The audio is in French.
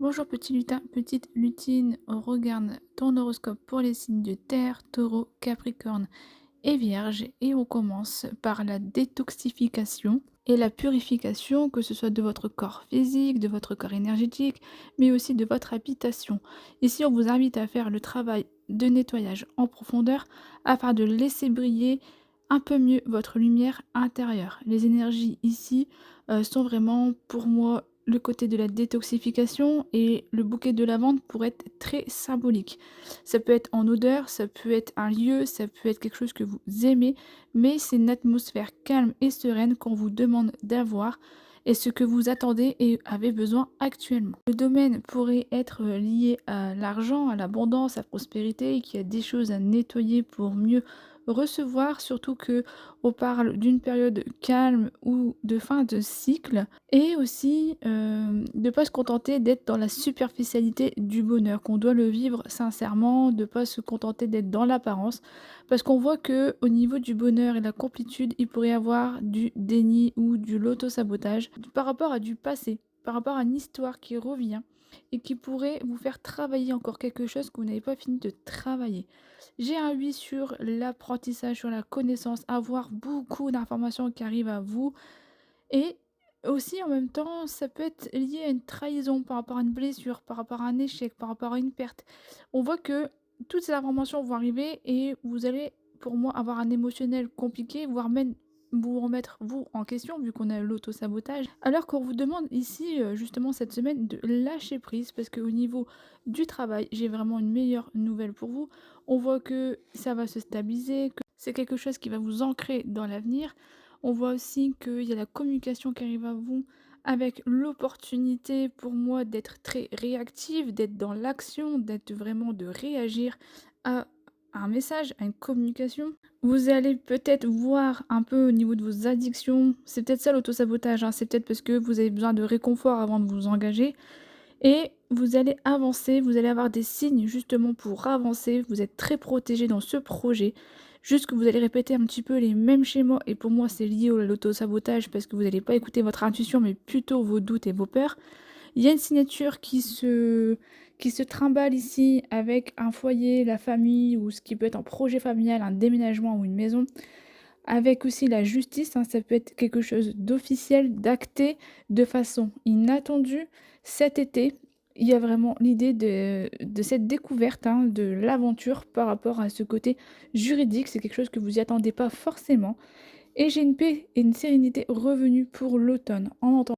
Bonjour petit lutin, petite lutine, regarde ton horoscope pour les signes de terre, taureau, capricorne et vierge. Et on commence par la détoxification et la purification, que ce soit de votre corps physique, de votre corps énergétique, mais aussi de votre habitation. Ici, on vous invite à faire le travail de nettoyage en profondeur afin de laisser briller un peu mieux votre lumière intérieure. Les énergies ici sont vraiment pour moi le côté de la détoxification, et le bouquet de lavande pourrait être très symbolique. Ça peut être en odeur, ça peut être un lieu, ça peut être quelque chose que vous aimez, mais c'est une atmosphère calme et sereine qu'on vous demande d'avoir et ce que vous attendez et avez besoin actuellement. Le domaine pourrait être lié à l'argent, à l'abondance, à la prospérité, et qu'il y a des choses à nettoyer pour mieux recevoir, surtout que on parle d'une période calme ou de fin de cycle, et aussi de pas se contenter d'être dans la superficialité du bonheur, qu'on doit le vivre sincèrement, de pas se contenter d'être dans l'apparence. Parce qu'on voit que au niveau du bonheur et de la complétude, il pourrait y avoir du déni ou du l'auto-sabotage par rapport à du passé, par rapport à une histoire qui revient et qui pourrait vous faire travailler encore quelque chose que vous n'avez pas fini de travailler. J'ai un oui sur l'apprentissage, sur la connaissance, avoir beaucoup d'informations qui arrivent à vous, et aussi, en même temps, ça peut être lié à une trahison par rapport à une blessure, par rapport à un échec, par rapport à une perte. On voit que toutes ces informations vont arriver et vous allez, pour moi, avoir un émotionnel compliqué, voire même vous remettre vous en question, vu qu'on a l'auto-sabotage. Alors qu'on vous demande ici, justement, cette semaine, de lâcher prise, parce qu'au niveau du travail, j'ai vraiment une meilleure nouvelle pour vous. On voit que ça va se stabiliser, que c'est quelque chose qui va vous ancrer dans l'avenir. On voit aussi qu'il y a la communication qui arrive à vous, avec l'opportunité pour moi d'être très réactive, d'être dans l'action, d'être vraiment de réagir à un message, à une communication. Vous allez peut-être voir un peu au niveau de vos addictions, c'est peut-être ça l'autosabotage, hein, c'est peut-être parce que vous avez besoin de réconfort avant de vous engager, et vous allez avancer, vous allez avoir des signes justement pour avancer, vous êtes très protégé dans ce projet. Juste que vous allez répéter un petit peu les mêmes schémas, et pour moi c'est lié au l'auto-sabotage parce que vous n'allez pas écouter votre intuition mais plutôt vos doutes et vos peurs. Il y a une signature qui se trimballe ici avec un foyer, la famille, ou ce qui peut être un projet familial, un déménagement ou une maison. Avec aussi la justice, hein, ça peut être quelque chose d'officiel, d'acté, de façon inattendue. Cet été, il y a vraiment l'idée de cette découverte, hein, de l'aventure par rapport à ce côté juridique. C'est quelque chose que vous n'y attendez pas forcément. Et j'ai une paix et une sérénité revenue pour l'automne. En entendant